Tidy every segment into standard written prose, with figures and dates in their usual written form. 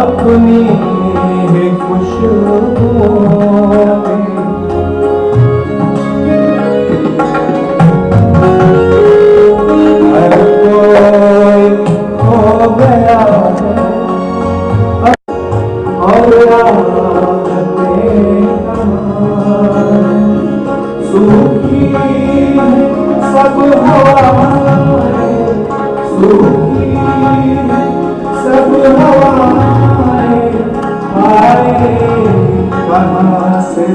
अपनी है खुशबुओं में हर कोई खो गया है और आदतें कहाँ सूखी सब हवाएं सूखी सब हवाएं आए कहाँ से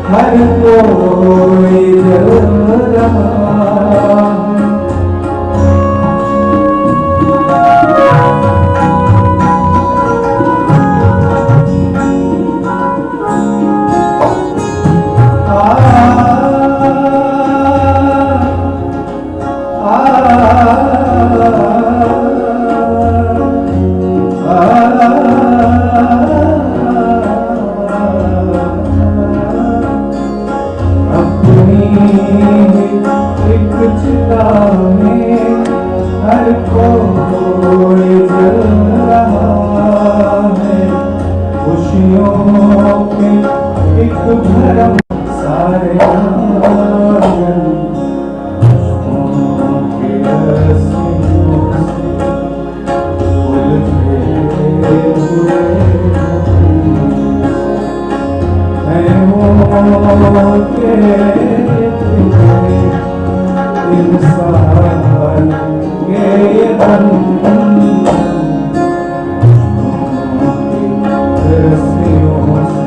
हर कोई जल रहा हर कोई जल रहा है खुशियों के एक भरम सारे आंगन खुशबुओं के रस्सियों से उलझे हुए हैं वो के इंसान ये रस्सियों से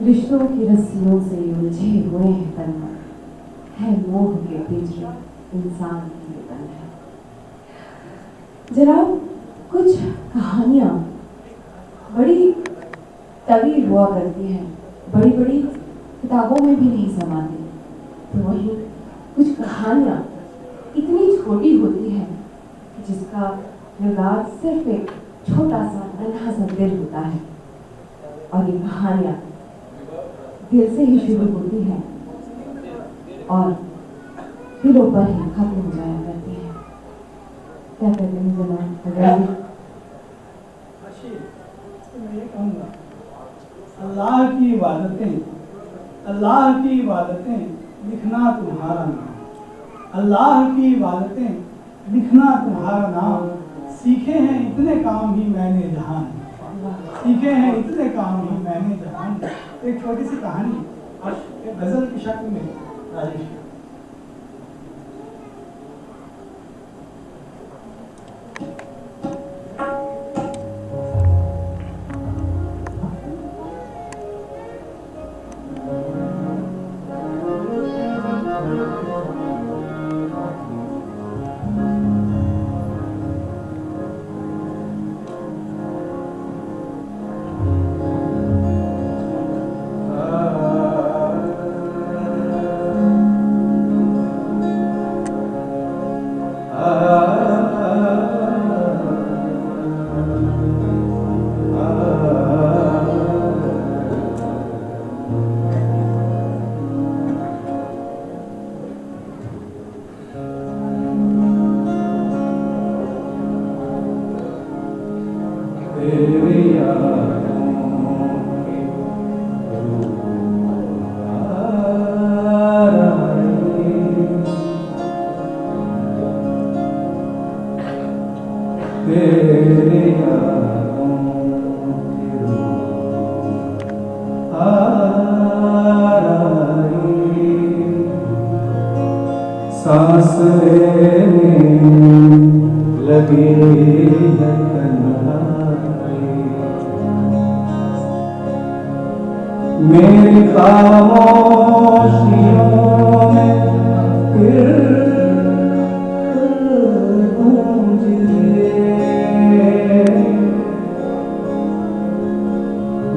रिश्तों की रस्सियों से उलझे हुए हैं तन है मोह के पिंजरे इंसान की तन है। जनाब, कुछ कहानियां बड़ी तवील हुआ करती हैं, बड़ी बड़ी किताबों में भी नहीं समाती, तो वहीं कुछ कहानियां इतनी छोटी होती हैं जिसका किरदार सिर्फ एक छोटा सा नन्हा सा दिल होता है और ये कहानियां दिल से ही शुरू होती है और दिलों पर ही खत्म हो जाया करती है। क्या कहते हैं जनाब? मैं ये कहूँगा, अल्लाह की इबादतें लिखना तुम्हारा नाम, अल्लाह की इबादतें लिखना तुम्हारा नाम, सीखे हैं इतने काम ही मैंने जहान, सीखे हैं इतने काम ही मैंने जहान। एक छोटी सी कहानी और एक गजल की शक्ल में राजेश। फासले में लगी है तन्हाई, मेरी खामोशियों में फिर गूंजे,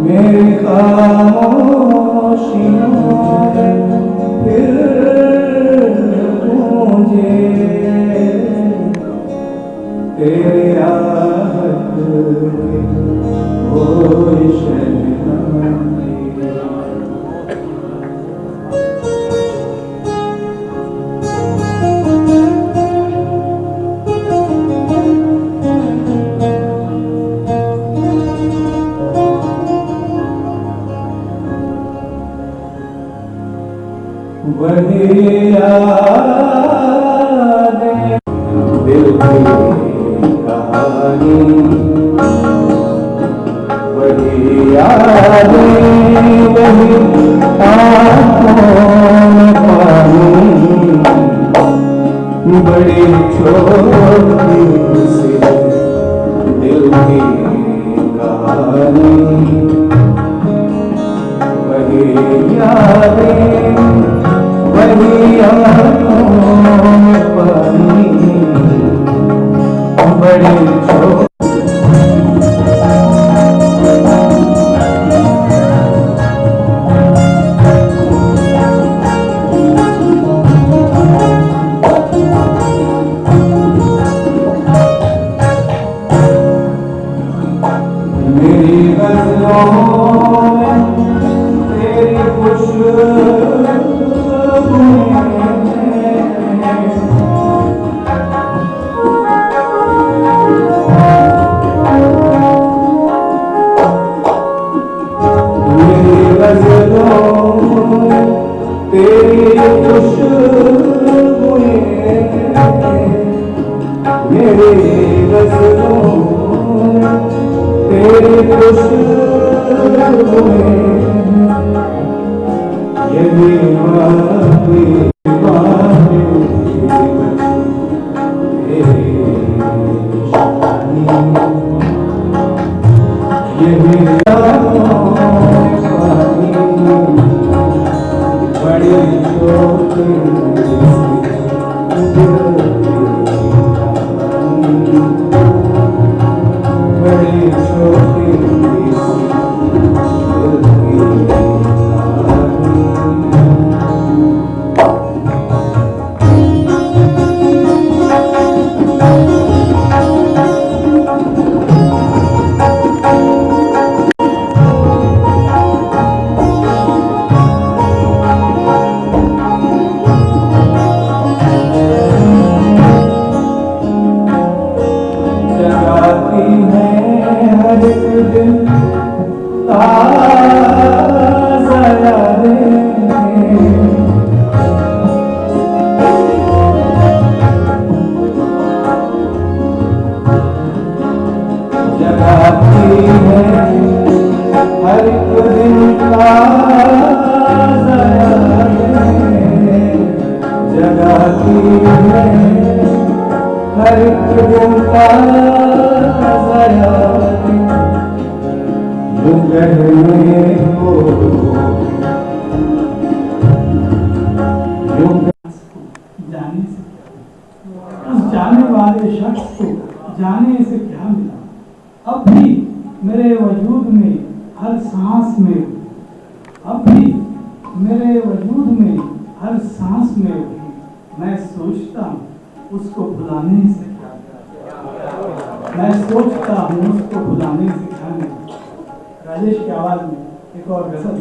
मेरी खामोशियों में फिर गूंजे तेरी आहट में कोई शहनाई। वही यादें दिल की कहानी, वही यादें वही आँखों में पानी, बड़ी छोटी सी दिल की कहानी, वही यादें वही आँखों में पानी, बड़ी छोटी मेरी गज़लों में तेरी जाने वाले शख्स को जाने से क्या मिला, अब भी मेरे वजूद में हर सांस में, अब भी मेरे वजूद में हर सांस में मैं सोचता हूँ उसको भुलाने से क्या, मैं सोचता हूँ उसको भुलाने से क्या मिला। राजेश की आवाज में एक और गजल।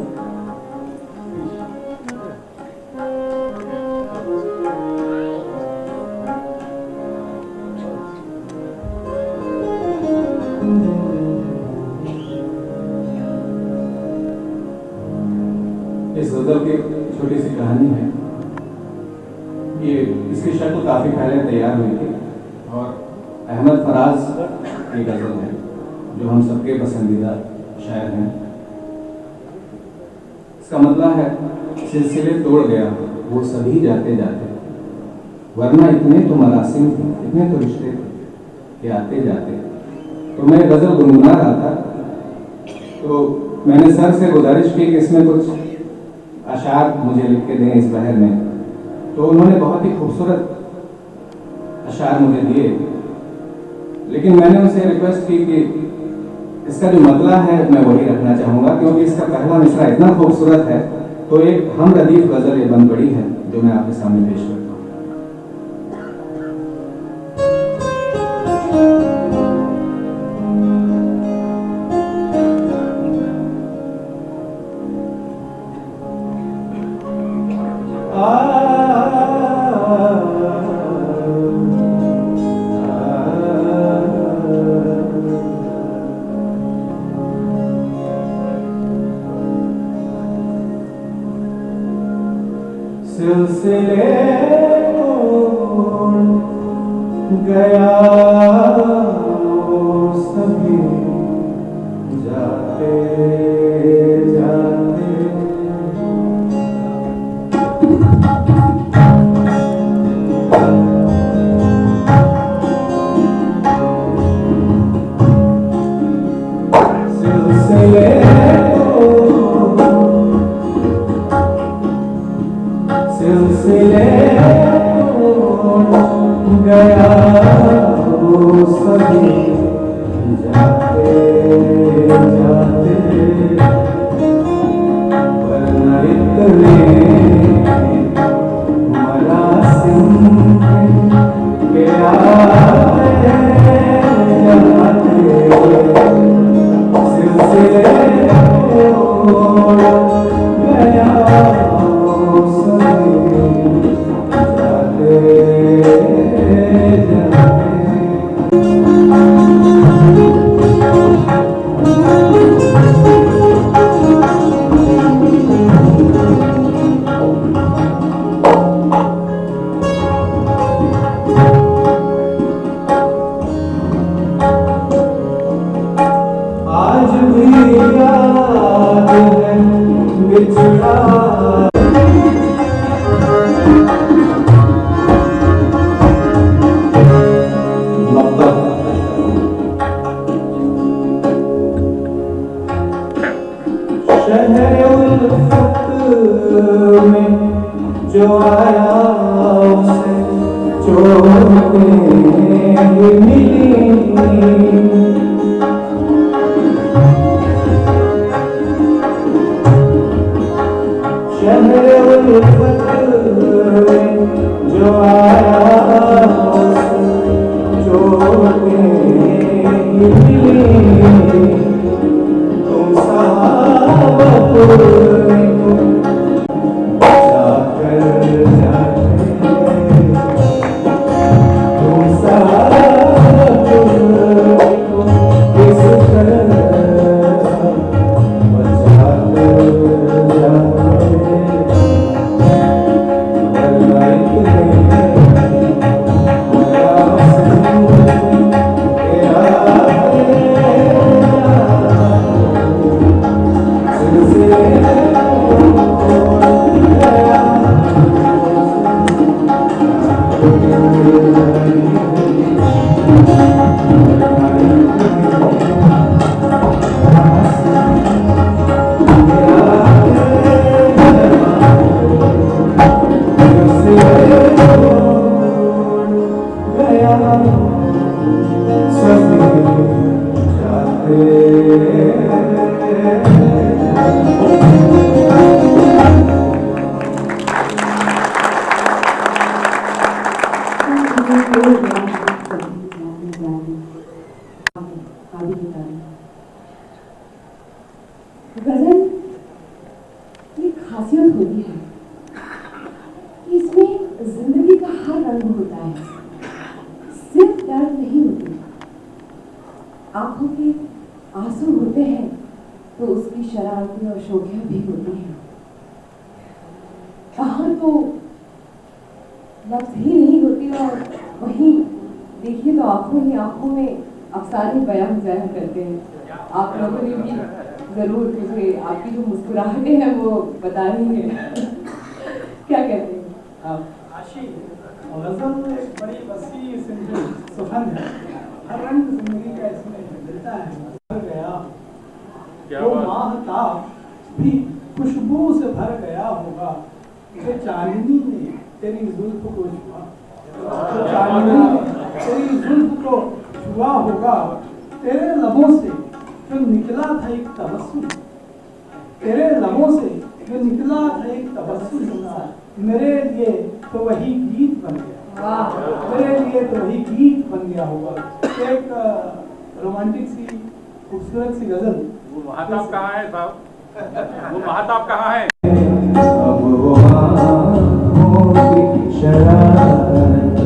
इस गजल की छोटी सी कहानी है। ये इसकी शक्ल काफ़ी पहले तैयार हुई थी और अहमद फराज की गजल है जो हम सबके पसंदीदा शायर हैं। इसका मतलब है सिलसिले तोड़ गया वो सभी जाते जाते, वरना इतने तो मरासिम थे, इतने तो रिश्ते थे कि आते जाते। तो मैं गज़ल गुनगुना रहा था, तो मैंने सर से गुजारिश की कि इसमें कुछ अशार मुझे लिख के दें इस बहर में। तो उन्होंने बहुत ही खूबसूरत अशार मुझे दिए, लेकिन मैंने उनसे रिक्वेस्ट की कि इसका जो मतला है मैं वही रखना चाहूँगा, क्योंकि इसका पहला मिसरा इतना खूबसूरत है। तो एक हम रदीफ गज़ल ये बन पड़ी है जो मैं आपके सामने पेश करता हूँ। सिलसिले तोड़ गया सभी जाते जाते, सिलसिले सिलसिले गया वो सभी जाते जाते, वरना इतने मरासिम के आते जाते, सिलसिले गया आज भी याद है बिछड़ा शहर उल्फत में जो आया उसे चोटें ही मिली, शहर उल्फत में जो आया उसे चोटें ही मिली, तुम सहाबा गजल की खासियत होती है कि इसमें जिंदगी का हर रंग होता है, सिर्फ दर्द नहीं होती। आंखों के आंसू होते हैं तो उसकी शरारतें और शोखियां भी होती हैं। कहाँ तो लफ्ज ही नहीं होती और वहीं देखिए तो आंखों ही आंखों में अफसाने बयान जाहिर करते हैं। आप लोगों ने भी जरूर मुझे आपकी जो मुस्कुराहटें हैं वो बता रही है। क्या कहते हैं आप? गज़ल एक बड़ी वसी सुखन है, हर रंग जिंदगी का इसमें मिलता है। भर गया वो माहताब भी खुशबू से भर गया होगा, तो चांदनी ने तेरी जुल्फ को छुआ, तो चांदनी ने तेरी जुल्फ को छुआ होगा। तेरे लबों से जो निकला था एक तबस्सुम, तेरे लबों से जो निकला था एक तबस्सुम, मेरे लिए तो वही गीत बन गया, मेरे लिए तो वही गीत बन गया होगा। एक रोमांटिक सी खूबसूरत सी गजल। वो महाताब कहाँ है साहब? वो महाताब कहाँ है? अब वो आँखों की शरारत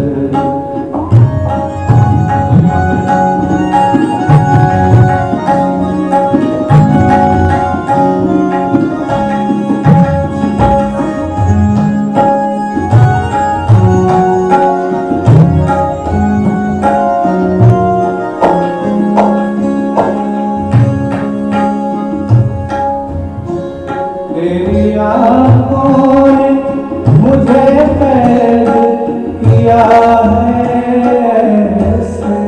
तेरी आँखों ने मुझे कैद किया है ऐसे।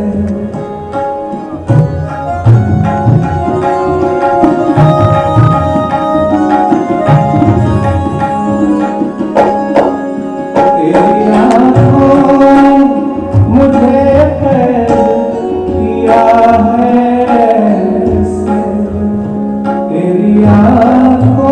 तेरी आँखों ने मुझे कैद किया है ऐसे। तेरी आँखों